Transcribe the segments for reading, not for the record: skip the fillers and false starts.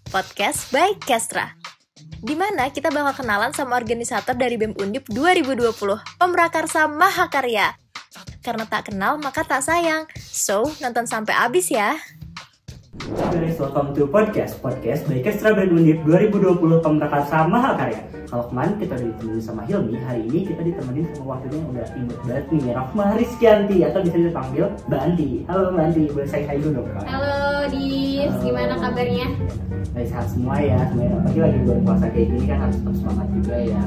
Podcast by Kestra, di mana kita bakal kenalan sama organisator dari BEM Undip 2020, Pemrakarsa Mahakarya. Karena tak kenal maka tak sayang, so nonton sampai habis ya. Guys, welcome to podcast by Kestra BEM Undip 2020, Pemrakarsa Mahakarya. Kalau kemarin kita udah ditemenin sama Hilmi, hari ini kita ditemenin sama waktunya yang udah imut banget nih, Rahma Rizkyanti, atau bisa dipanggil Mbak Anti. Halo Mbak Anti, boleh saya hai dulu dong? Halo Div, gimana kabarnya? Baik, sehat semua ya, semuanya. Apalagi lagi bulan puasa kayak gini kan harus tetap semangat juga ya.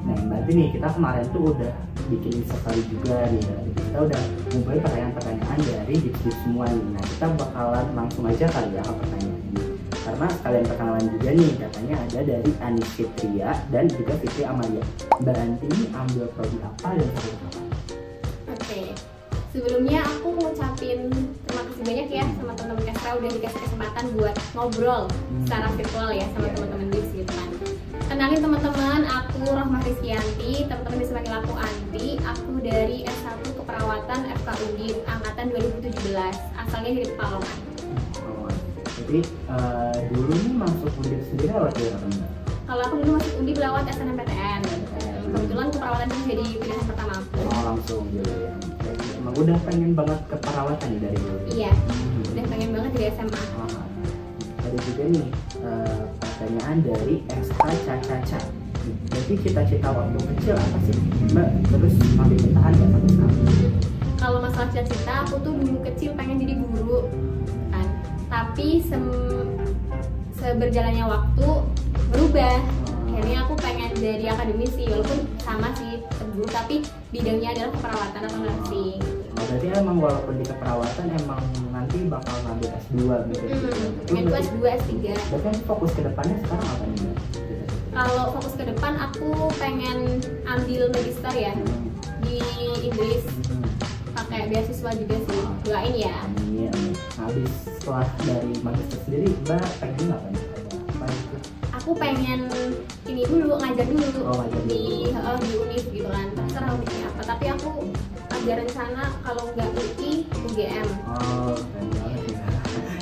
Nah Mbak Anti nih, kita kemarin tuh udah bikin sekali juga nih, kita udah ngumpulin pertanyaan-pertanyaan dari Div semua nih. Nah kita bakalan langsung aja kali ya ke pertanyaan ini, karena sekalian perkenalan juga nih, katanya ada dari Anis Fitria dan juga Fitri Amalia. Mbak Anti ini ambil prodi apa dan fakultas apa? Oke, sebelumnya aku ngucapin terima kasih banyak ya sama teman-teman Kestra udah dikasih kesempatan buat ngobrol secara virtual ya sama teman-teman Div gitu kan. Kenalin teman-teman, aku Rahma Rizkyanti, teman-teman bisa panggil aku Anti. Aku dari S1 Keperawatan FK Undip angkatan 2017, asalnya dari Pekalongan. Jadi dulu nih masuk Undip sendiri lewat apa Mbak? Kalau aku dulu masuk Undip lewat SNMPTN. Kebetulan keperawatan itu jadi pilihan pertama aku. Oh langsung gitu ya. Emang udah pengen banget keperawatan nih dari dulu? Iya, udah pengen banget dari SMA. Ada juga nih pertanyaan dari SK Caca. Jadi cita-cita waktu kecil apa sih Mbak? Terus masih bertahan nggak sampai sekarang? Kalau masalah cita-cita, aku tuh dulu kecil pengen jadi guru kan. Tapi seberjalannya waktu berubah. Akhirnya aku pengen jadi akademisi, walaupun sama sih guru, tapi bidangnya adalah keperawatan atau nursing. Berarti emang walaupun di keperawatan emang nanti bakal ngambil S2 gitu. Pengen tuh S2, S3. Berarti fokus ke depannya sekarang apa nih Mbak? Kalau fokus ke depan aku pengen ambil magister ya di Inggris. Pakai beasiswa juga sih, doain ya. Amin. Habis setelah dari magister sendiri, Mbak pengen apa nih? Apa itu? Aku pengen ini dulu, ngajar dulu di UNIF gitu kan. Terserah UNIF apa, tapi aku ada rencana kalau nggak UI, UGM. Oh, keren banget ya.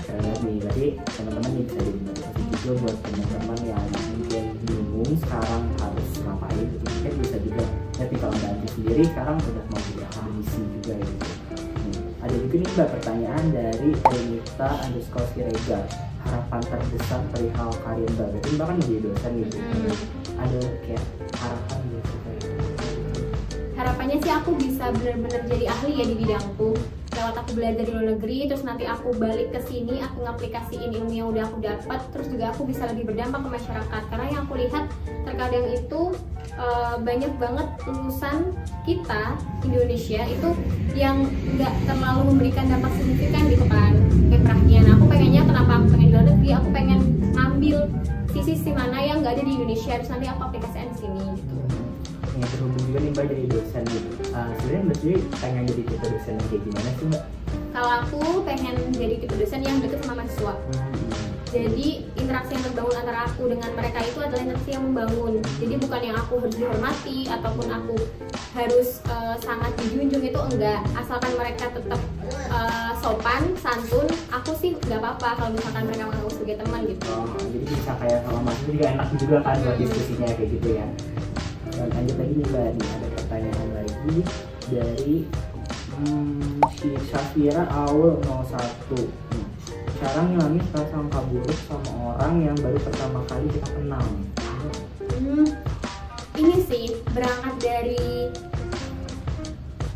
Keren banget nih. Berarti teman-teman nih bisa jadi motivasi juga buat teman-teman yang mungkin bingung sekarang harus ngapain gitu. Mungkin bisa juga tapi kalau Mbak Anti sendiri sekarang udah mau jadi akademisi juga gitu. Ada juga nih Mbak pertanyaan dari Renita _Siregar. Harapan terbesar perihal karir Mbak, berarti Mbak kan menjadi dosen gitu. Ada kayak harapan gitu kayak? Harapannya sih aku bisa benar-benar jadi ahli ya di bidangku. Lewat aku belajar di luar negeri, terus nanti aku balik ke sini, aku ngaplikasiin ilmu yang udah aku dapat, terus juga aku bisa lebih berdampak ke masyarakat. Karena yang aku lihat terkadang itu banyak banget lulusan kita Indonesia itu yang nggak terlalu memberikan dampak signifikan gitu kan ke perhatian. Aku pengennya, kenapa aku pengen di luar negeri, aku pengen ngambil sisi mana yang nggak ada di Indonesia, terus nanti aku aplikasikan di sini gitu. Yang terhubung juga nih Mbak jadi dosen gitu. Sebenarnya Mbak sendiri pengen jadi tipe dosen yang kayak gimana sih Mbak? Kalau aku pengen jadi tipe dosen yang deket sama mahasiswa. Jadi interaksi yang terbangun antara aku dengan mereka itu adalah interaksi yang membangun. Jadi bukan yang aku harus dihormati ataupun aku harus sangat dijunjung, itu enggak. Asalkan mereka tetap sopan, santun, aku sih nggak apa-apa kalau misalkan mereka menganggap sebagai teman gitu. Jadi bisa kayak sama mahasiswa juga enak juga kan buat diskusinya kayak gitu ya. Dan lanjut lagi nih Mbak, nih ada pertanyaan lagi dari si Syafira Aul 01. Cara ngilangin prasangka buruk sama orang yang baru pertama kali kita kenal. Ini sih berangkat dari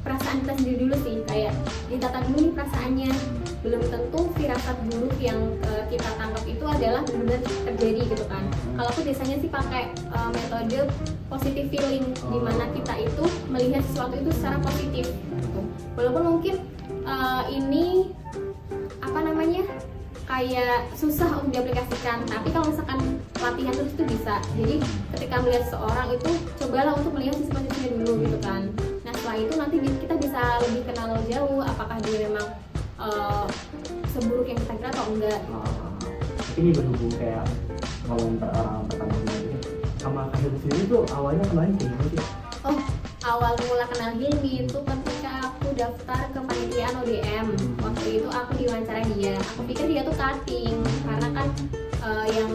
perasaan kita sendiri dulu sih, kayak ditata dulu nih perasaannya. Belum tentu firasat buruk yang kita tangkap itu adalah benar-benar terjadi gitu kan. Kalau aku biasanya sih pakai metode positive feeling, dimana kita itu melihat sesuatu itu secara positif gitu. Walaupun mungkin ini apa namanya kayak susah untuk diaplikasikan, tapi kalau misalkan latihan terus itu bisa. Jadi ketika melihat seorang itu cobalah untuk melihat sisi positifnya dulu gitu kan. Nah setelah itu nanti kita bisa lebih kenal jauh, apakah dia memang seburuk yang kita kira atau enggak. Tapi ini berhubung kayak ngomong orang pertama kali sama Kak Hilmi sendiri tuh awalnya kemarin kayak gimana sih? Oh, awal mula kenal Hilmi itu ketika aku daftar ke panitiaan ODM. Waktu itu aku diwawancara dia. Aku pikir dia tuh cutting karena kan yang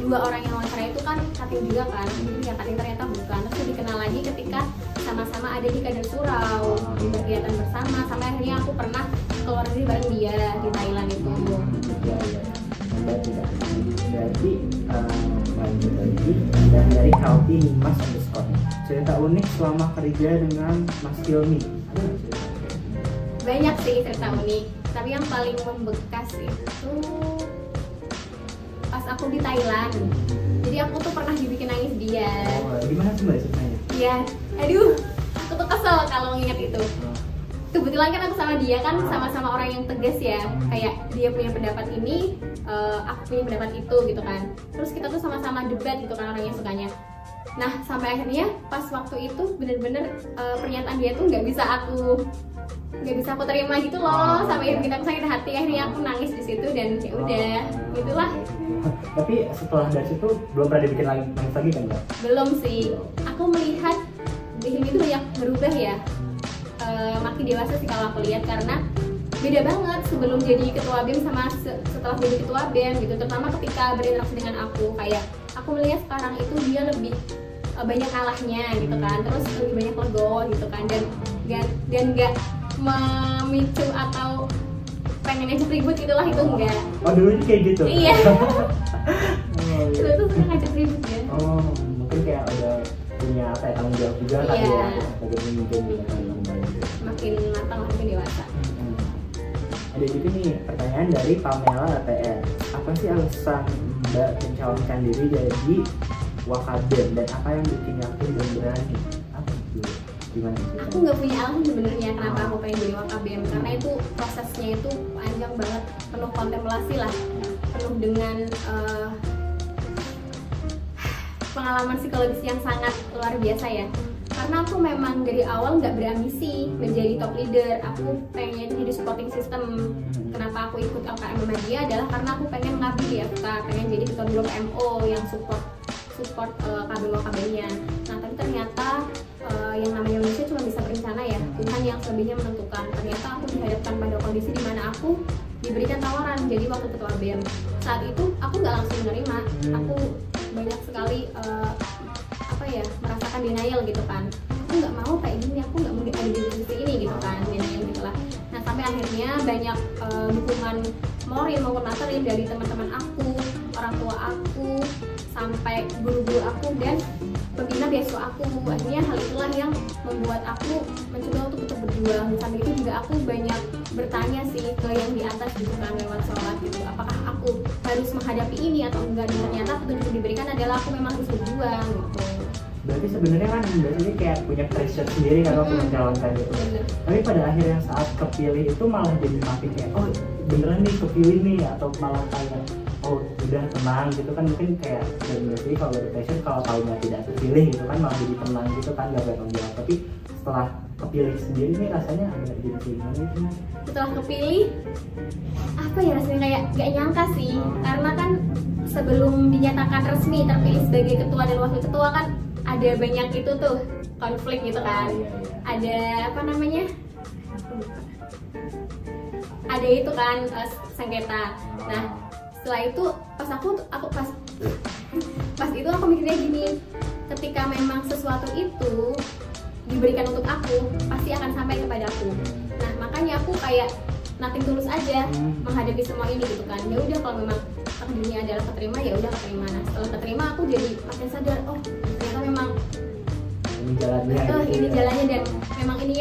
dua orang yang wawancara itu kan cutting juga kan. Ya cutting ternyata bukan. Terus dikenal lagi ketika sama-sama ada di Kader Surau, di kegiatan bersama. Sampai akhirnya aku pernah keluar negeri bareng dia di Thailand itu. Iya. Berarti lanjut lagi dan dari Kalti Nimas _ cerita unik selama kerja dengan Mas Hilmi. Ada nggak cerita? Banyak sih cerita unik, tapi yang paling membekas itu pas aku di Thailand. Jadi aku tuh pernah dibikin nangis dia. Gimana sih mbak ceritanya? Iya, aduh, aku tuh kesel kalau nginget itu. Kebetulan kan aku sama dia kan sama-sama orang yang tegas ya, kayak dia punya pendapat ini, aku punya pendapat itu gitu kan. Terus kita tuh sama-sama debat gitu kan orang yang sukanya. Nah sampai akhirnya pas waktu itu bener-bener pernyataan dia tuh nggak bisa aku terima gitu loh, sampai bikin aku sakit hati. Akhirnya aku nangis di situ dan ya udah gitulah. Tapi setelah dari situ belum pernah dibikin nangis lagi kan mbak? Belum sih, aku melihat Hilmi itu banyak berubah ya. Makin dewasa sih kalau aku lihat, karena beda banget sebelum jadi ketua BEM sama setelah jadi ketua BEM gitu. Terutama ketika berinteraksi dengan aku, kayak aku melihat sekarang itu dia lebih banyak kalahnya gitu kan, terus lebih banyak legowo gitu kan, dan nggak memicu atau pengen ngajak ribut gitulah, itu enggak. Oh dulunya kayak gitu? Iya. Iya. Itu suka ngajak ribut ya. Oh mungkin kayak udah punya apa ya, tanggung jawab juga kan Iya. ya, sebagai pemimpin juga kan. Makin matang, makin dewasa. Ada juga nih pertanyaan dari Pamela ATR. Apa sih alasan Mbak mencalonkan diri jadi Wakabem dan apa yang bikin yakin dan berani? Apa itu? Gimana sih? Aku nggak punya alasan sebenarnya kenapa aku pengen jadi Wakabem, karena itu prosesnya itu panjang banget, penuh kontemplasi lah, penuh dengan pengalaman psikologis yang sangat luar biasa ya. Karena aku memang dari awal nggak berambisi menjadi top leader, aku pengen jadi supporting system. Kenapa aku ikut LKM Muhammadiyah adalah karena aku pengen ngabdi di FK, pengen jadi ketua blok MO yang support KB-KB-nya. Nah tapi ternyata yang namanya Indonesia cuma bisa berencana ya, Tuhan yang selebihnya menentukan. Ternyata aku dihadapkan pada kondisi di mana aku diberikan tawaran jadi wakil ketua BEM. Saat itu aku nggak langsung menerima, aku banyak sekali merasakan denial gitu kan. Aku nggak mau kayak gini, aku nggak mau ada di posisi ini gitu kan, denial gitulah. Nah sampai akhirnya banyak dukungan moral maupun materi dari teman-teman aku, orang tua aku, sampai guru-guru aku dan pembina beasiswa aku. Akhirnya hal itulah yang membuat aku mencoba untuk tetap berjuang. Sampai itu juga aku banyak bertanya sih ke yang di atas gitu kan, lewat sholat gitu, apakah aku harus menghadapi ini atau enggak. Dan ternyata petunjuk yang diberikan adalah aku memang harus berjuang gitu. Berarti sebenarnya kan Mbak ini kayak punya pressure sendiri kalau aku mencalonkan gitu. Tapi pada akhirnya saat kepilih itu malah jadi makin kayak oh beneran nih kepilih nih, atau malah kayak oh udah tenang gitu kan. Mungkin kayak dan berarti kalau ada pressure, kalau tahunya tidak terpilih gitu kan malah jadi tenang gitu kan, gak bertanggung jawab. Tapi setelah kepilih sendiri nih rasanya agak jadi gimana gitu? Setelah kepilih apa ya rasanya, kayak gak nyangka sih, karena kan sebelum dinyatakan resmi terpilih sebagai ketua dan wakil ketua kan ada banyak itu tuh konflik gitu kan. Ada apa namanya, ada itu kan sengketa. Nah setelah itu pas itu aku mikirnya gini, ketika memang sesuatu itu diberikan untuk aku pasti akan sampai kepada aku. Nah makanya aku kayak nothing tulus aja menghadapi semua ini gitu kan. Ya udah kalau memang takdirnya adalah keterima ya udah keterima. Nah setelah keterima aku jadi makin sadar, oh ternyata memang ini jalannya ini jalannya, dan memang ini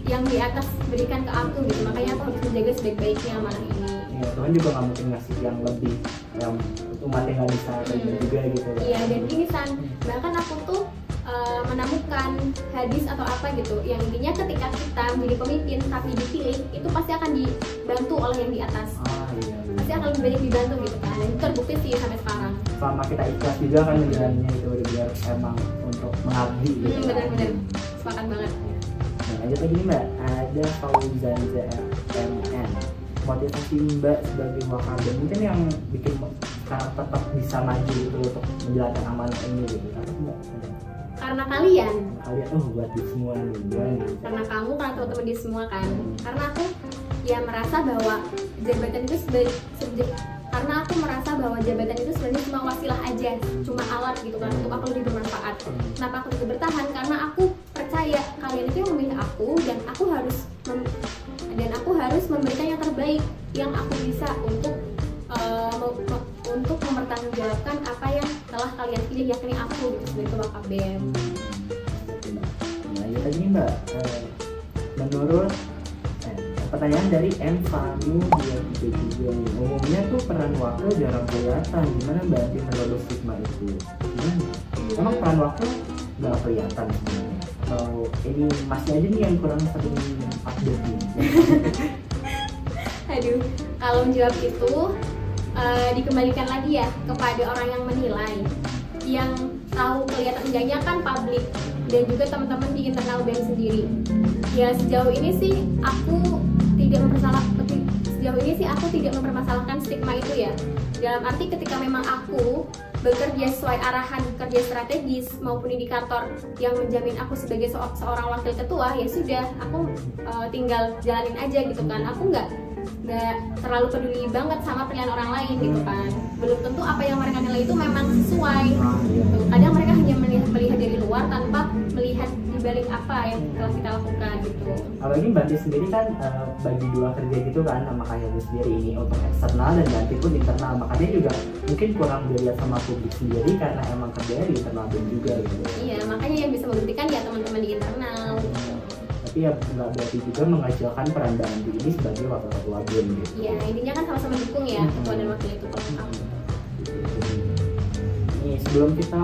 yang di atas berikan ke aku gitu. Makanya aku harus menjaga sebaik-baiknya amanah ini. Ya, Tuhan juga nggak mungkin ngasih yang lebih, yang umatnya nggak bisa juga gitu. Iya, dan ini bahkan aku tuh menemukan hadis atau apa gitu yang intinya ketika kita menjadi pemimpin tapi dipilih, itu pasti akan dibantu oleh yang di atas. Iya. Pasti akan lebih banyak dibantu gitu kan, dan itu terbukti sih sampai sekarang. Selama kita ikhlas juga kan menjalannya itu, biar emang untuk mengabdi gitu. Bener-bener sepakat banget. Nah, lanjut lagi nih Mbak, ada Fauzan ZMN. Motivasi Mbak sebagai wakabem mungkin yang bikin sekarang tetap bisa maju gitu untuk menjalankan amanah ini gitu. Apa sih Mbak? Karena kalian, Buat di semua nih, gimana nih? karena kamu, karena teman-teman di semua kan. Karena aku ya merasa bahwa jabatan itu karena aku merasa bahwa jabatan itu sebenarnya cuma wasilah aja, cuma alat gitu kan untuk aku lebih bermanfaat. Kenapa aku lebih bertahan? Karena aku percaya kalian itu yang memilih aku, dan aku harus memberikan yang terbaik yang aku bisa untuk mempertanggungjawabkan apa yang telah kalian pilih, yakni aku gitu sebagai wakabem. Nah, ya tadi nih Mbak, menurut pertanyaan dari M Fanu 233 nih, umumnya tuh peran wakil jarang kelihatan, gimana Mbak Ati menurut stigma itu? Gimana? Emang peran wakil nggak kelihatan sebenarnya? Atau ini masih aja nih yang kurang sering update nih? Aduh, kalau menjawab itu dikembalikan lagi ya kepada orang yang menilai. Yang tahu kelihatan enggaknya kan publik dan juga teman-teman di internal BEM sendiri. Ya sejauh ini sih aku tidak mempermasalahkan stigma itu ya. Dalam arti ketika memang aku bekerja sesuai arahan kerja strategis maupun indikator yang menjamin aku sebagai seorang wakil ketua, ya sudah, aku tinggal jalanin aja gitu kan. Aku nggak terlalu peduli banget sama pilihan orang lain gitu kan. Belum tentu apa yang mereka nilai itu memang sesuai gitu. Kadang mereka hanya melihat dari luar tanpa melihat dibalik apa yang telah kita lakukan gitu. Apalagi Mbak Ati sendiri kan bagi dua kerja gitu kan sama kayak lu sendiri, ini untuk eksternal dan Mbak Ati pun internal, makanya juga mungkin kurang dilihat sama publik sendiri karena emang kerjanya di internal BEM juga gitu. Iya, makanya yang bisa membuktikan ya teman-teman di internal. Tapi ya nggak berarti juga mengacaukan peran Mbak Ati ini sebagai wakil ketua BEM gitu. Iya, intinya kan sama-sama dukung ya ketua dan wakil itu. Nih sebelum kita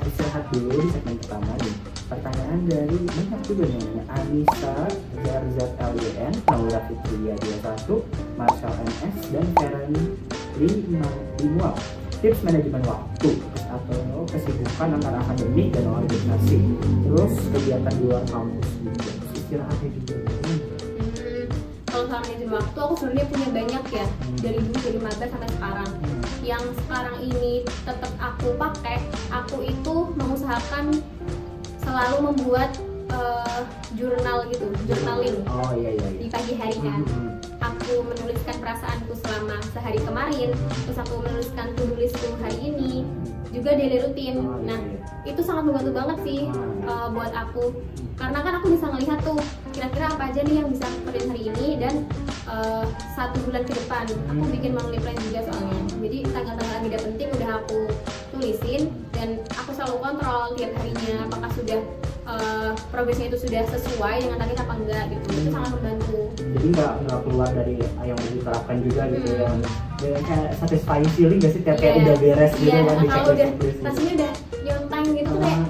istirahat dulu di segmen pertama nih, pertanyaan dari banyak juga nih, namanya Anissa Zarzat LYN, Naura Fitria 21, Marshall MS, dan Ferani Limual. Tips manajemen waktu atau kesibukan antara akademik dan organisasi, terus kegiatan di luar kampus juga, istirahatnya juga. Kalau soal manajemen waktu, aku sebenarnya punya banyak ya, dari dulu dari maba sampai sekarang. Yang sekarang ini tetap aku pakai, aku itu mengusahakan selalu membuat jurnal gitu, journaling. Oh iya. Di pagi hari kan. Aku menuliskan perasaanku selama sehari kemarin, terus aku menuliskan to-do listku hari ini, juga daily rutin. Nah, itu sangat membantu banget sih buat aku, karena kan aku bisa ngelihat tuh kira-kira apa aja nih yang bisa aku kerjain hari ini, dan 1 bulan ke depan aku bikin monthly plan juga soalnya. Jadi tanggal-tanggal agenda penting udah aku tulisin, dan aku selalu kontrol tiap harinya apakah sudah progresnya itu sudah sesuai dengan target apa enggak gitu. Itu sangat membantu. Jadi nggak keluar dari yang diterapkan juga gitu ya. Dan kayak satisfying feeling gak sih tiap kayak udah beres gitu kan, kalau udah rasanya udah nyontang gitu tuh kayak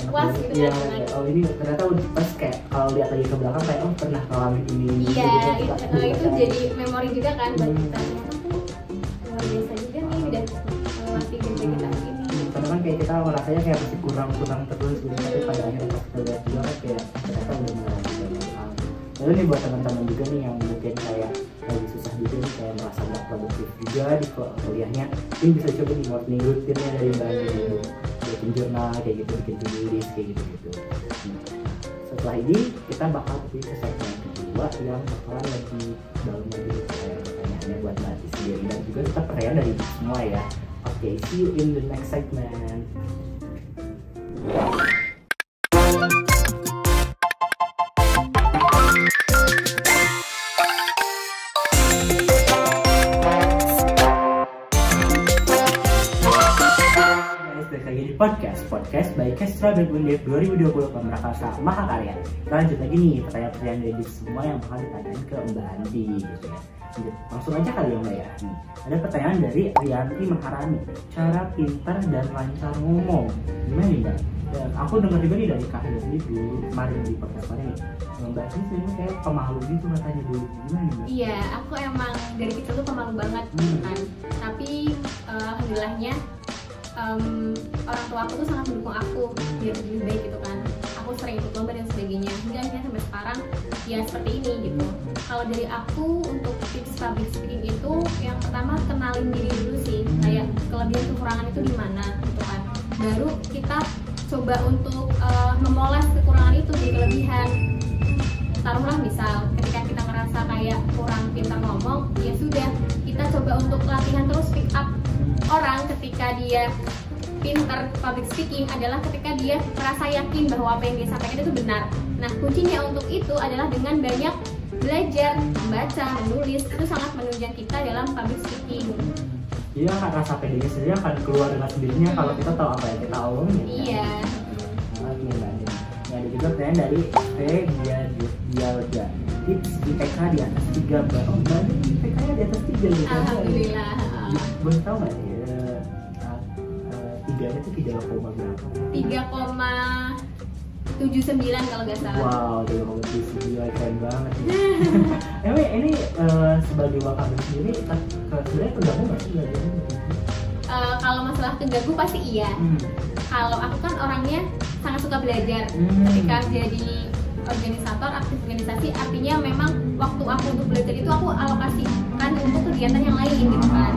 puas gitu kan. Oh ini ternyata pas kayak kalau lihat lagi ke belakang kayak pernah ngalamin ini. Iya, itu jadi memori juga kan buat kita. Ternyata tuh luar biasa juga nih udah melewati kita ini. Karena kan kayak kita merasanya kayak masih kurang terus gitu, tapi pada akhirnya pas kita lihat juga kan kayak ternyata udah melewati banyak hal. Lalu nih buat teman-teman juga nih yang mungkin kayak lagi susah juga nih, kayak merasa nggak produktif juga di kuliahnya, mungkin bisa coba di morning rutinnya dari Mbak gitu, bikin jurnal kayak gitu, bikin to-do list kayak gitu. Setelah ini kita bakal pergi ke segmen kedua yang bakalan lebih dalam lagi pertanyaannya buat Mbak Ati sendiri, dan juga kita pertanyaan dari semua ya. Oke, see you in the next segment. Podcast by Kestra BEM Undip 2020 Pemrakarsa Mahakarya. Kita lanjut lagi nih pertanyaan-pertanyaan dari semua yang bakal ditanyain ke Mbak Andi gitu ya. Langsung aja kali ya Mbak ya. Ada pertanyaan dari Rianti Maharani. Cara pintar dan lancar ngomong gimana nih Mbak? Dan aku dengar juga nih dari Kak Hilmi dulu kemarin di podcast kemarin nih, Mbak Andi sebenarnya kayak pemalu gitu katanya dulu, gimana nih Mbak? Iya, aku emang dari kecil tuh pemalu banget kan. Tapi alhamdulillahnya orang tua aku tuh sangat mendukung aku biar lebih baik gitu kan. aku sering ikut lomba dan sebagainya, hingga akhirnya sampai sekarang ya seperti ini gitu. Kalau dari aku untuk tips public speaking itu yang pertama kenalin diri dulu sih, kayak kelebihan kekurangan itu di mana gitu kan, baru kita coba untuk memoles kekurangan itu jadi kelebihan. Taruhlah misal ketika kita ngerasa kayak kurang pintar ngomong, ya sudah kita coba untuk latihan terus pick up orang ketika dia pintar public speaking adalah ketika dia merasa yakin bahwa apa yang dia sampaikan itu benar. Nah kuncinya untuk itu adalah dengan banyak belajar, membaca, menulis, itu sangat menunjang kita dalam public speaking. Iya, rasa pedenya sendiri akan keluar dengan sendirinya kalau kita tahu apa yang kita omongin. Iya. Oke, Mbak. Ada juga pertanyaan dari Dialga. Tips IPK di atas 3, Mbak. Oh, Mbak, IPK-nya di atas 3 gitu. Alhamdulillah. Boleh tahu nggak ya? 3-nya itu 3, berapa? 3,79 kalau nggak salah. Wow, 3,79, keren banget. Ini sebagai wakabin sendiri, sebenarnya tergabung nggak sih belajarnya? Kalau masalah keganggu pasti iya. Kalau aku kan orangnya sangat suka belajar. Ketika jadi organisator, aktif organisasi, artinya memang waktu aku untuk belajar itu aku alokasikan untuk kegiatan yang lain gitu kan.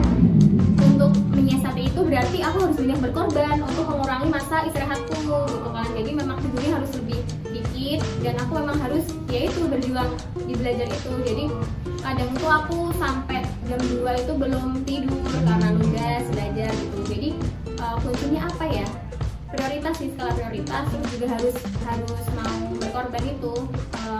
Untuk menyiasati itu berarti aku harus banyak berkorban untuk mengurangi masa istirahatku gitu kan. Jadi memang tidurnya harus lebih dikit dan aku memang harus yaitu berjuang di belajar itu. Jadi kadang tuh aku sampai jam 2 itu belum tidur karena nugas belajar gitu. Jadi kuncinya apa ya? Prioritas sih, skala prioritas, terus juga harus mau berkorban itu,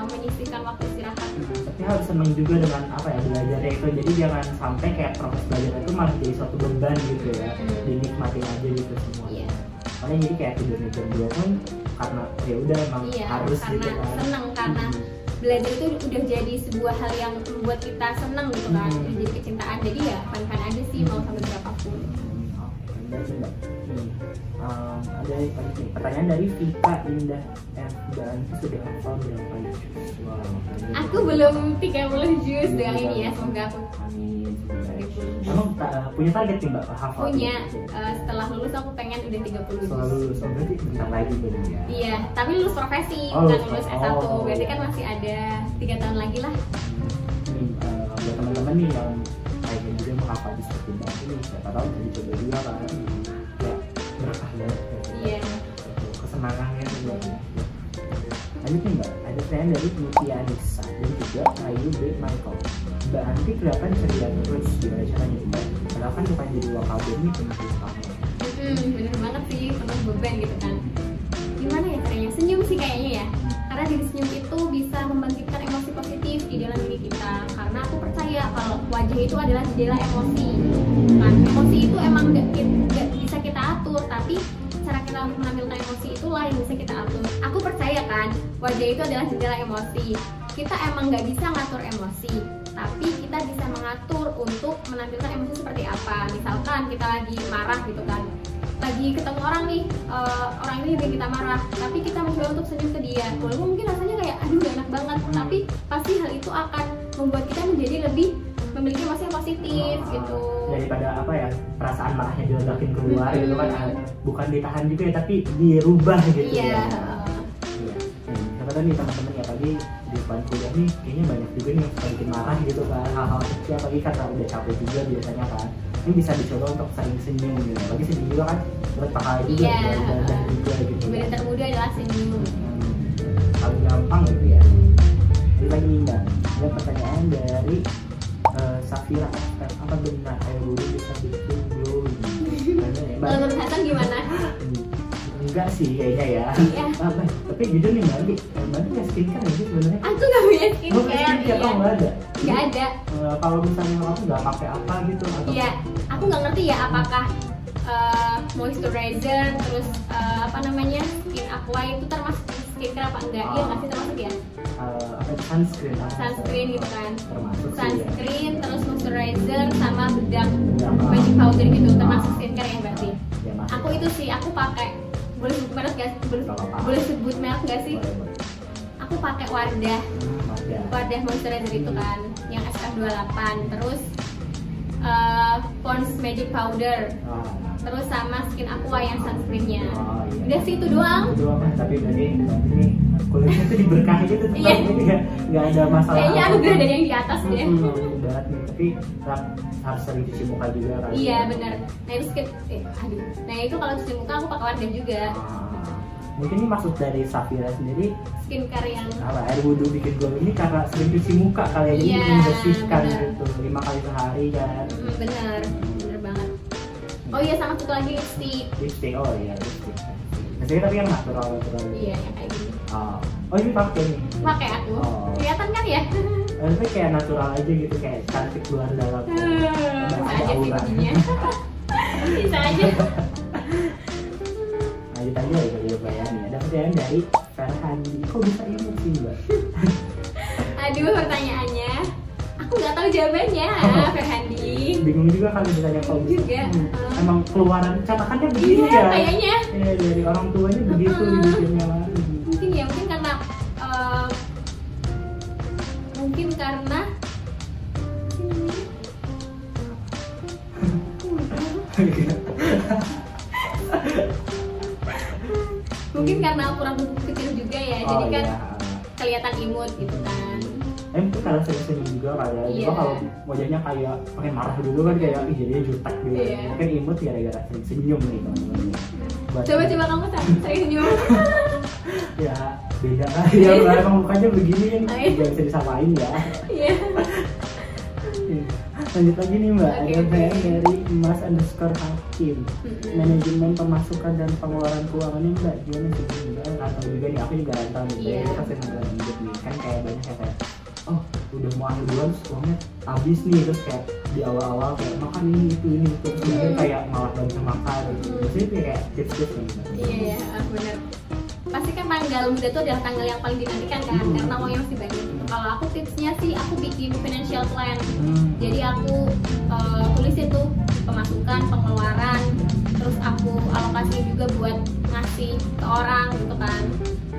menyisihkan waktu istirahat. Tapi harus seneng juga dengan apa ya belajarnya itu, jadi jangan sampai kayak proses belajar itu malah jadi suatu beban gitu ya. Dinikmatin aja gitu semua. Iya. Makanya jadi kayak tidurnya jam 2 pun karena ya udah emang harus karena gitu kan. Seneng karena belajar itu udah jadi sebuah hal yang membuat kita seneng gitu kan, jadi kecintaan. Jadi ya fan-fan aja sih mau sampai berapapun. Ada pertanyaan dari Vika Indah F dan sudah hafal berapa juz? Aku belum 30 juz dengan ini ya, semoga aku. Amin. Emang punya target nih Mbak hafal? Punya. Setelah lulus aku pengen udah 30 juz. Setelah lulus, berarti bentar lagi belum ya? Iya, tapi lulus profesi, bukan lulus S1. Berarti kan masih ada 3 tahun lagi lah. Buat teman-teman nih yang kayaknya juga menghafal di seperti Mbak ini, siapa tahu bisa dicoba juga kan? Berkah banget iya, kesenangannya juga. Lanjut nih Mbak, ada pertanyaan dari Mutia Nisa dan juga Ayu B. Michael. Mbak Anti kelihatan ceria terus, gimana caranya Mbak? Padahal kan bukan jadi wakabin nih penulis kamu. Bener banget sih, penuh beban gitu kan. Gimana ya caranya? Senyum sih kayaknya ya. Karena dari senyum itu bisa membangkitkan emosi positif di dalam diri kita. Karena aku percaya kalau wajah itu adalah jendela emosi. Kan emosi itu emang gak bisa kita atur, tapi cara kita untuk menampilkan emosi itulah yang bisa kita atur. Aku percaya kan, wajah itu adalah jendela emosi. Kita emang gak bisa ngatur emosi, tapi kita bisa mengatur untuk menampilkan emosi seperti apa. Misalkan kita lagi marah gitu kan, lagi ketemu orang nih, orang ini bikin kita marah, tapi kita mencoba untuk senyum ke dia. Walaupun mungkin rasanya kayak aduh gak enak banget, tapi pasti hal itu akan membuat kita menjadi lebih memiliki emosi yang positif gitu. Daripada apa ya, perasaan marahnya diledakin keluar gitu kan, bukan ditahan juga ya, tapi dirubah gitu. Iya. Siapa tahu nih teman-teman ya, pagi di depan kuliah nih kayaknya banyak juga nih yang suka bikin marah gitu kan, hal-hal kecil, apalagi karena udah capek juga biasanya kan. Ini bisa dicoba untuk sering senyum gitu, apalagi senyum juga kan buat pahala juga, ibadah juga gitu. Ibadah termudah adalah senyum. Paling gampang gitu ya. Jadi lagi Mbak, ada pertanyaan dari Safira, apa benar air wudhu bisa bikin glowing? Kalau menurut Hasan gimana? Enggak sih kayaknya ya. Tapi jujur nih Mbak nggak skincare aja sebenarnya. Aku nggak punya skincare. Oh nggak ada. Nggak ada. Kalau misalnya aku nggak pakai apa gitu atau? Iya, aku nggak ngerti ya apakah moisturizer terus apa namanya skin aqua itu termasuk skincare apa enggak? Iya nggak sih termasuk ya? Sunscreen gitu kan. Termasuk sunscreen ya. Terus moisturizer sama bedak magic powder gitu termasuk skincare ya berarti. Ya, aku itu sih aku pakai, boleh sebut merek gak? Boleh sebut merek gak sih? Aku pakai Wardah moisturizer itu kan yang SPF 28, terus Pond's magic powder. terus sama Skin Aqua yang sunscreennya. Oh, iya. Udah sih itu doang. Itu doang kan, tapi berarti kulitnya tuh diberkahi gitu tetap Iya. ini nggak ada masalah. Kayaknya anugerah dari yang di atas deh. Berat nih, tapi harus sering cuci muka juga kan. Iya benar. Nah itu Nah itu kalau cuci muka aku pakai Wardah juga. Mungkin ini maksud dari Safira sendiri Skincare yang apa air wudhu bikin glow ini karena sering cuci muka kali ya, jadi Iya, membersihkan benar. gitu 5 kali sehari kan. bener banget. Oh iya sama satu lagi lipstick. Lipstick, oh iya lipstick. Biasanya tapi yang natural Iya yang kayak gini. Oh ini pakai nih. Pakai aku. Oh. Kelihatan kan ya? Tapi kayak natural aja gitu, kayak cantik luar dalam. Bisa aja sih aura. bunyinya. Bisa aja. Lanjut aja ya dari pertanyaan nih. Ada pertanyaan dari Ferhandi. Kok bisa imut sih mbak? Aduh pertanyaannya, aku nggak tahu jawabannya, Ferhandi. Bingung juga kali ditanya kok bisa. Juga. Emang keluaran catakannya begini Iya ya? kayaknya. Iya dari orang tuanya begitu dibikinnya. Mungkin ya mungkin karena mungkin karena mungkin karena ukuran tubuh kecil juga ya, jadi kan iya. kelihatan imut gitu kan. Itu karena sering-sering juga kali ya. Iya. Juga kalau wajahnya kayak pakai marah dulu kan kayak ih jadinya jutek gitu. Iya. Mungkin imut gara-gara sering senyum nih teman-teman. Coba kamu sering senyum. Ya beda kali ya, emang mukanya begini kan Oh, iya. nggak bisa disamain ya. Iya. Lanjut lagi nih mbak, Oke, ada oke. pertanyaan dari Mas_Hakim. Manajemen pemasukan dan pengeluaran keuangannya mbak gimana sih mbak? Atau juga nih aku juga rantau nih, Iya. kita sering lanjut nih kan kayak banyak yang kayak oh udah mau akhir bulan uangnya habis nih, terus kayak di awal-awal kayak makan ini itu terus kemudian kayak malah banyak makan gitu. Biasanya itu kayak tips-tips nih mbak. Iya benar. Pasti kan tanggal muda itu adalah tanggal yang paling dinantikan kan, karena uangnya masih banyak. Kalau aku tipsnya sih aku bikin financial plan. Jadi aku tulisin tuh pemasukan, pengeluaran, terus aku alokasi juga buat ngasih ke orang gitu kan,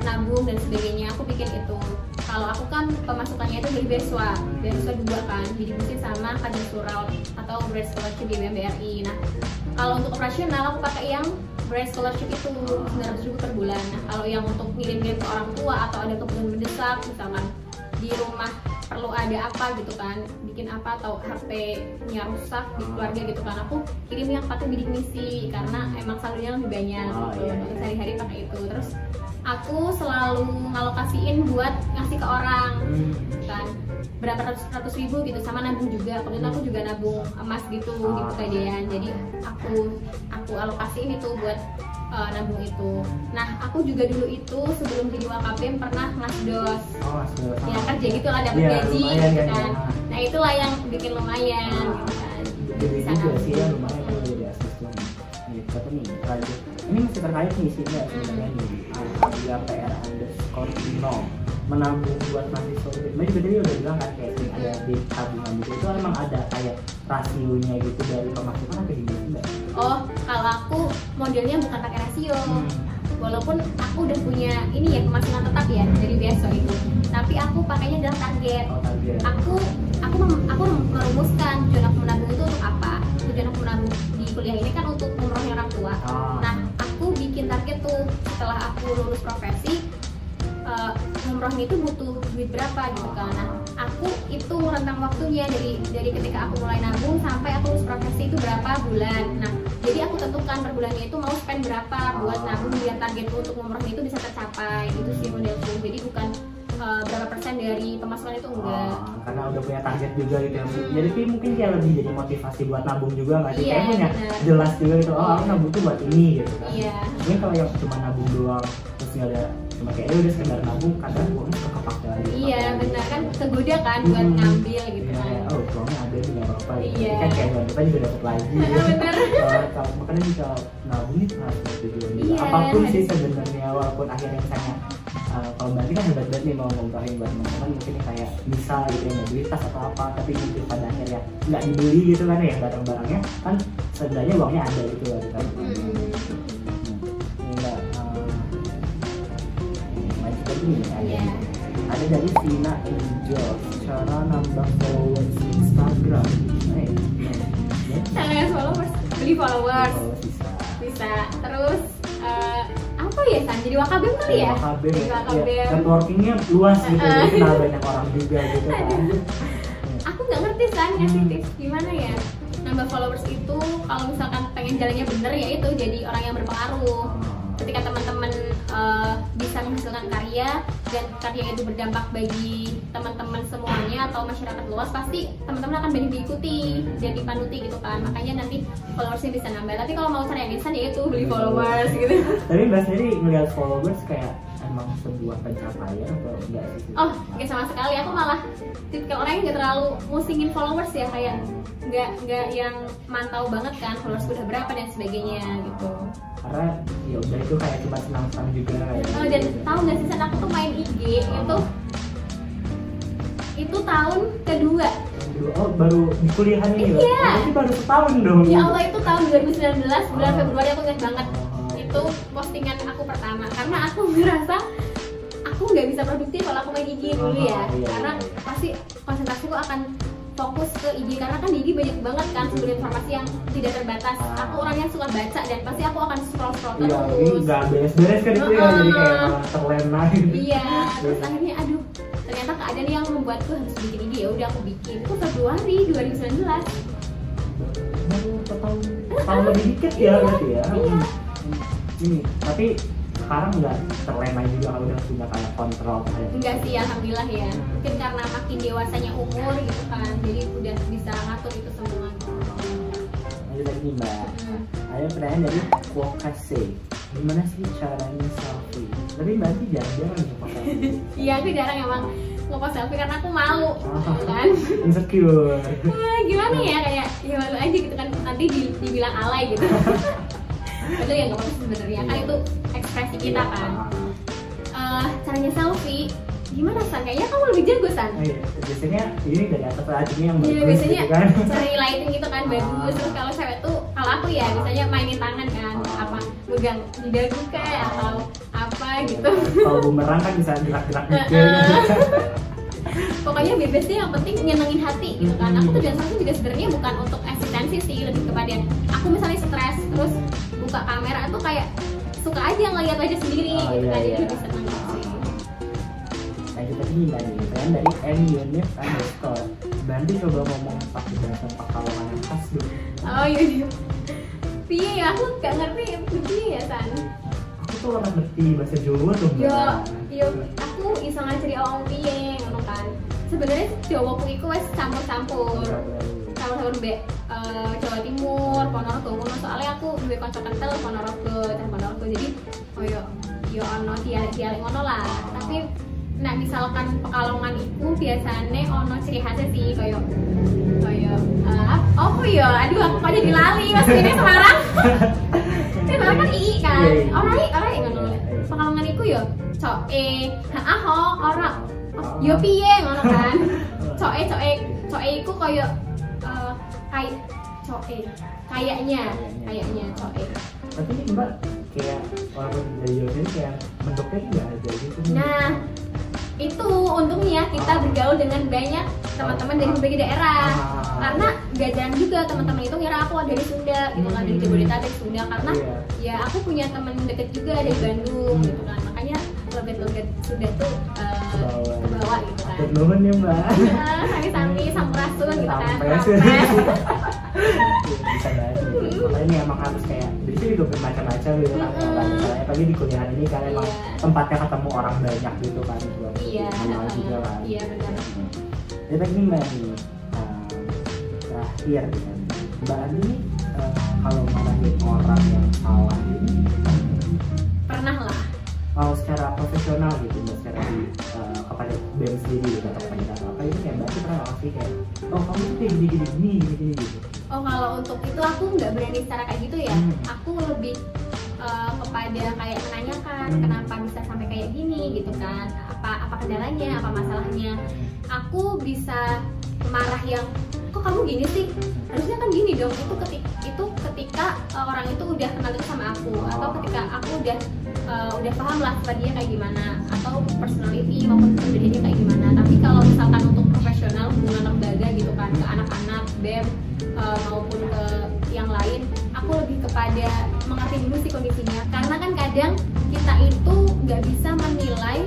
nabung dan sebagainya. Aku bikin itu. Kalau aku kan pemasukannya itu dari beasiswa 2 kan, didistribusi sama Kadin Sural atau Grad Scholarship di BMBRI. Nah, kalau untuk operasional aku pakai yang Grad Scholarship itu 900.000 per bulan. Nah, kalau yang untuk ngirim-ngirim ke orang tua atau ada kebutuhan mendesak, misalkan di rumah perlu ada apa gitu kan, bikin apa atau HP-nya rusak di keluarga gitu kan, aku kirim yang pakai bidik misi karena emang saldonya lebih banyak gitu. Iya. Untuk sehari-hari pakai itu. Terus aku selalu ngalokasiin buat ngasih ke orang kan, berapa ratus ribu gitu, sama nabung juga. Waktu itu aku juga nabung emas gitu di Pegadaian, jadi aku alokasiin itu buat nabung itu. Nah aku juga dulu itu sebelum jadi Wakapim pernah ngasdos. Ya kerja gitu lah, dapat Iya, gaji lumayan gitu kan, kan. ya. Nah itulah yang bikin lumayan gitu kan. Jadi Bisa juga nabung. sih ya lumayan kalau jadi asisten. Tapi nih lanjut. Ini masih terkait nih sih mbak sebenarnya nih. Ada PR_no menabung buat mahasiswa. Mbak juga tadi udah bilang kan kayak sering ada di tabungan gitu. Itu emang ada kayak rasionya gitu dari pemasukan atau gimana mbak? Oh kalau aku modelnya bukan pakai rasio. Walaupun aku udah punya ini ya pemasukan tetap ya dari beasiswa itu, tapi aku pakainya adalah target. Oh target. Aku merumuskan tujuan aku menabung itu untuk apa. Tujuan aku menabung di kuliah ini kan untuk umrohnya orang tua. Nah aku bikin target tuh setelah aku lulus profesi, umrohnya itu butuh duit berapa gitu kan. Nah aku itu rentang waktunya dari ketika aku mulai nabung sampai aku lulus profesi itu berapa bulan. Nah jadi aku tentukan per bulannya itu mau spend berapa buat nabung biar targetku untuk umrohnya itu bisa tercapai. Itu sih modelku. Jadi bukan berapa persen dari pemasukan itu enggak. Karena udah punya target juga gitu ya. Jadi mungkin kayak lebih jadi motivasi buat nabung juga nggak sih? Iya, Kayak punya bener. jelas juga gitu. Oh aku nabung tuh buat ini gitu kan. Iya. Mungkin kalau yang cuma nabung doang terus nggak ada cuma kayak udah sekedar nabung, kadang uangnya kepake lagi. Iya benar kan, kegoda kan buat ngambil gitu Iya, kan. oh uangnya ada nih nggak apa-apa. Iya. Kan kayak bulan depan juga dapat lagi. Bener. Makanya bisa nabung itu harus tujuan juga. Iya, Apapun sih harus. sebenarnya, walaupun akhirnya misalnya kalau berarti kan hebat banget nih mau ngomongin buat teman-teman, mungkin kayak bisa gitu ya beli tas atau apa, tapi mungkin pada akhirnya nggak dibeli gitu kan ya barang-barangnya kan sebenarnya uangnya ada gitu lah di tabungan. Enggak lanjut lagi nih Iya. ada dari Vina Angel, cara nambah followers Instagram. Followers, beli followers. bisa. Terus apa ya San? Jadi wakabem kali ya? Wakabem Jadi ya. wakabem. Networkingnya luas gitu, jadi kenal banyak orang juga gitu kan. Aku nggak ngerti San, ngasih tips gimana ya nambah followers itu. Kalau misalkan pengen jalannya bener ya itu jadi orang yang berpengaruh. Ketika teman-teman bisa menghasilkan karya dan karya itu berdampak bagi teman-teman semuanya atau masyarakat luas, pasti teman-teman akan banyak diikuti dan dipanuti gitu kan. Makanya nanti followersnya bisa nambah. Tapi kalau mau cari yang instan ya itu beli followers gitu. Tapi Mbak sendiri ngeliat followers kayak emang sebuah pencapaian atau enggak sih? Oh, nggak sama sekali. Aku malah tipikal orang yang nggak terlalu musingin followers ya, kayak nggak yang mantau banget kan followers udah berapa dan sebagainya gitu. Karena ya udah itu kayak cuma senang-senang juga kayak. Dan tahu nggak sih San, aku tuh main IG itu tahun kedua. Oh, baru di kuliahan ini ya? Iya. Berarti baru setahun dong. Ya Allah, itu tahun 2019 bulan Februari, aku ingat banget. Itu postingan aku pertama karena aku ngerasa aku nggak bisa produktif kalau aku main IG dulu ya. Karena pasti konsentrasiku akan fokus ke IG karena kan di IG banyak banget kan sumber informasi yang tidak terbatas. Aku orang yang suka baca dan pasti aku akan scroll Iya, ini terus. nggak beres-beres kan itu ya, jadi kayak malah terlena gitu. Iya, terus akhirnya aduh, ternyata keadaan yang membuatku harus bikin IG. Ya udah aku bikin. Itu Februari 2019. Baru tahun lebih dikit ya berarti ya. Iya. Ini, tapi sekarang nggak terlena juga kalau udah punya kayak kontrol kayak. Enggak sih, alhamdulillah ya. Mungkin karena makin dewasanya umur gitu kan, jadi udah bisa ngatur itu semua. Lanjut lagi nih Mbak. Ada pertanyaan dari Kwokase. Gimana sih caranya selfie? Tapi Mbak sih jarang-jarang nih selfie. Iya, aku jarang emang ngepost selfie karena aku malu, kan? Insecure. Gimana ya, kayak ya malu aja gitu kan, nanti dibilang alay gitu. Padahal ya nggak apa-apa sebenarnya, kan itu ekspresi kita kan. Caranya selfie gimana San? Kayaknya kamu lebih jago San. Oh, iya. Biasanya ini dari atas lightingnya yang bagus. Iya, biasanya gitu kan. cari lighting gitu kan bagus. Terus kalau cewek tuh, kalau aku ya biasanya mainin tangan kan, apa megang di dagu kayak atau apa gitu. Kalau bumerang kan bisa gerak-gerak gitu. Pokoknya bebasnya yang penting nyenengin hati gitu kan. Aku tujuan selfie juga sebenarnya bukan untuk eksistensi sih, lebih kepada aku misalnya stres terus buka kamera tuh kayak suka aja ngeliat wajah sendiri gitu kan. Jadi lebih seneng gitu sih. Nah kita ini Mbak nih, saya dari MUnif _ Bantu coba ngomong pakai bahasa Pekalongan yang khas dulu. Oh iya. Piye ya, aku gak ngerti piye ya San. Aku tuh orang ngerti bahasa Jawa tuh Mbak. Yo, aku iseng aja dari awal piye ngono kan. Sebenarnya Jawaku iku wis campur-campur. Campur mbek Jawa Timur, Ponorogo ngono. Soalnya aku duwe kanca kental Ponorogo. Jadi yo ono dialek-dialek ngono lah. Tapi nah misalkan Pekalongan itu biasanya ono ciri khasnya sih kayak oh ya aduh aku aja dilali mas ini Semarang. Semarang kan ii kan orang ngono. Pekalongan itu ya coe orang yo piye ngono kan. Coe iku kayak kayak coe kayaknya coe. Tapi ini Mbak kayak orang dari Jawa ini kayak bentuknya nggak ada gitu. Nah itu untungnya kita bergaul dengan banyak teman-teman dari berbagai daerah. Karena gak jarang juga teman-teman itu ngira aku dari Sunda gitu kan, dari Jabodetabek Sunda, karena ya aku punya teman deket juga dari Bandung gitu kan. Makanya logat-logat Sunda tuh kebawa gitu kan. Bener ya Mbak. Sami-sami sampurasun gitu kan. Bisa banget. Makanya ini emang harus kayak di sini juga bermacam-macam gitu kan. Apalagi di kuliahan ini kan emang tempatnya ketemu orang banyak gitu kan. Iya, juga kan. Iya benar. Jadi tadi Mbak nih terakhir gitu. Mbak Andi kalau marahin orang yang salah ini pernah lah. Kalau secara profesional gitu, secara kepada BEM sendiri gitu atau kepada apa itu kayak Mbak tuh pernah nggak sih kayak oh kamu tuh kayak gini gitu. Oh kalau untuk itu aku nggak berani secara kayak gitu ya. Aku lebih kepada kayak menanyakan kenapa bisa sampai kayak gini gitu kan, apa kendalanya, apa masalahnya. Aku bisa marah yang kok kamu gini sih, harusnya kan gini dong. Itu ketika orang itu udah kenal itu sama aku, atau ketika aku udah paham lah dia kayak gimana, atau personality maupun kepribadiannya kayak gimana. Tapi kalau misalkan untuk profesional, hubungan lembaga gitu kan, ke anak-anak BEM maupun ke yang lain, aku lebih ke kepada mengerti dulu sih kondisinya, karena kan kadang kita itu nggak bisa menilai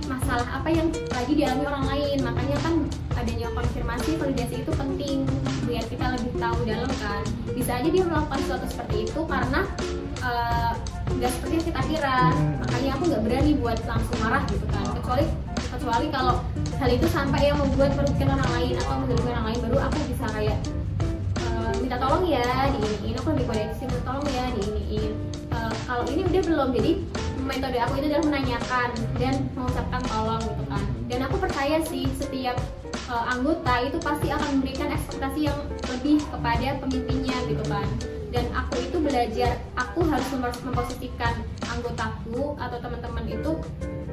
masalah apa yang lagi dialami orang lain. Makanya kan adanya konfirmasi, validasi itu penting biar kita lebih tahu dalam kan. Bisa aja dia melakukan sesuatu seperti itu karena nggak seperti yang kita kira. Makanya aku nggak berani buat langsung marah gitu kan, kecuali kalau hal itu sampai yang membuat merugikan orang lain atau mengganggu orang lain, baru aku bisa kayak minta tolong ya diiniin, aku lebih koreksi, minta tolong ya diiniin. Kalau ini udah belum, jadi metode aku itu adalah menanyakan dan mengucapkan tolong gitu kan. Dan aku percaya sih setiap anggota itu pasti akan memberikan ekspektasi yang lebih kepada pemimpinnya gitu kan. Dan aku itu belajar, aku harus memposisikan anggotaku atau teman-teman itu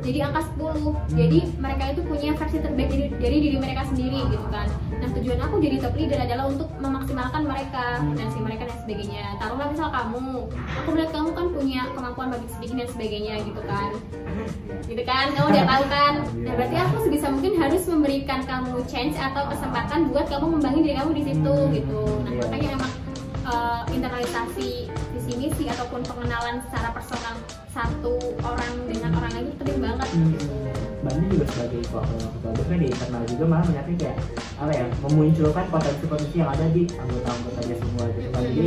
jadi angka 10. Jadi mereka itu punya versi terbaik dari diri mereka sendiri gitu kan. Nah tujuan aku jadi top leader adalah untuk memaksimalkan mereka dan sebagainya. Taruhlah misal kamu, aku melihat kamu kan punya kemampuan bagi sedikit dan sebagainya gitu kan. Gitu kan, kamu udah tahu kan. Nah berarti aku sebisa mungkin harus memberikan kamu chance atau kesempatan buat kamu membangun diri kamu di situ gitu. Nah makanya emang internalisasi visi misi ataupun pengenalan secara personal satu orang dengan orang lain itu penting banget gitu. Bantu juga sebagai ketua BEM di internal juga malah melihatnya kayak apa ya, memunculkan potensi-potensi yang ada di anggota-anggotanya semua gitu kan. Jadi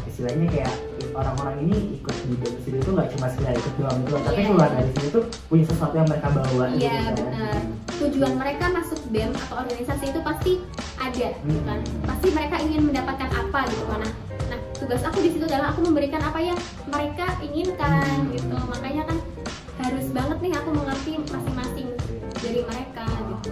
istilahnya kayak orang-orang ini ikut di BEM sini tuh nggak cuma sekedar ikut doang gitu, tapi keluar dari sini tuh punya sesuatu yang mereka bawa. Iya benar. Tujuan mereka masuk BEM atau organisasi itu pasti ada gitu kan. Pasti mereka ingin mendapatkan apa gitu kan. Nah tugas aku di situ adalah aku memberikan apa yang mereka inginkan gitu. Makanya kan harus banget nih aku mengerti masing-masing dari mereka gitu.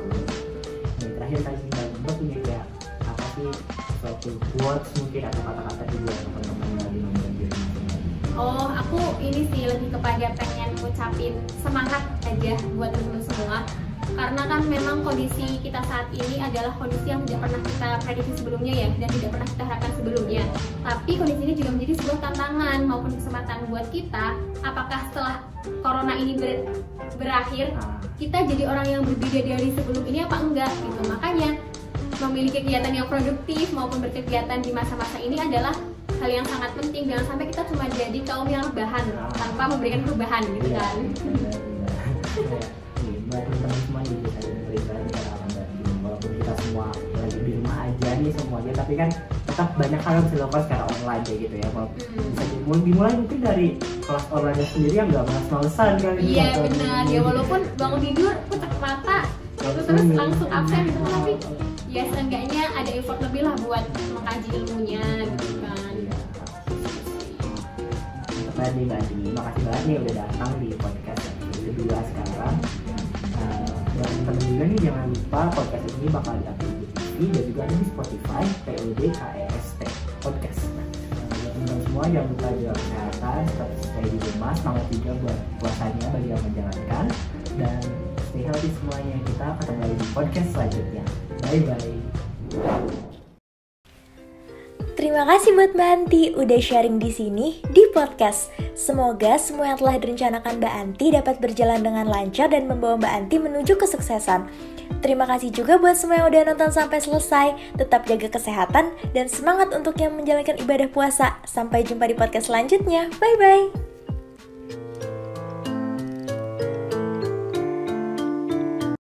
Yang terakhir tadi Mbak punya kayak apa sih suatu quotes mungkin atau kata-kata juga teman-teman yang lagi nonton di rumah? Oh aku ini sih lebih kepada pengen ngucapin semangat aja buat teman-teman semua. Karena kan memang kondisi kita saat ini adalah kondisi yang tidak pernah kita prediksi sebelumnya ya, dan tidak pernah kita harapkan sebelumnya. Tapi kondisi ini juga menjadi sebuah tantangan maupun kesempatan buat kita. Apakah setelah corona ini berakhir, kita jadi orang yang berbeda dari sebelum ini apa enggak gitu. Makanya memiliki kegiatan yang produktif maupun berkegiatan di masa-masa ini adalah hal yang sangat penting. Jangan sampai kita cuma jadi kaum yang rebahan tanpa memberikan perubahan gitu kan. Buat teman-teman semua nih bisa memberikan pengalaman dari walaupun kita semua lagi di rumah aja nih semuanya, tapi kan tetap banyak hal yang bisa dilakukan secara online kayak gitu ya. Kalau bisa dimulai mungkin dari kelas online sendiri yang nggak males-malesan kan. Iya benar ya, walaupun bangun tidur pucat mata itu terus langsung absen gitu, tapi ya seenggaknya ada effort lebih lah buat mengkaji ilmunya gitu kan. Tadi Mbak Andi, makasih banget nih udah datang di podcast yang kedua sekarang. Dan teman juga nih jangan lupa podcast ini bakal diupload di TV dan juga ada di Spotify, PODKEST Podcast. Buat teman-teman semua jangan lupa jaga kesehatan, tetap stay di rumah, semangat juga buat puasanya bagi yang menjalankan, dan stay healthy semuanya. Kita ketemu lagi di podcast selanjutnya. Bye bye. Terima kasih buat Mbak Anti udah sharing di sini di podcast. Semoga semua yang telah direncanakan Mbak Anti dapat berjalan dengan lancar dan membawa Mbak Anti menuju kesuksesan. Terima kasih juga buat semua yang udah nonton sampai selesai. Tetap jaga kesehatan dan semangat untuk yang menjalankan ibadah puasa. Sampai jumpa di podcast selanjutnya. Bye-bye.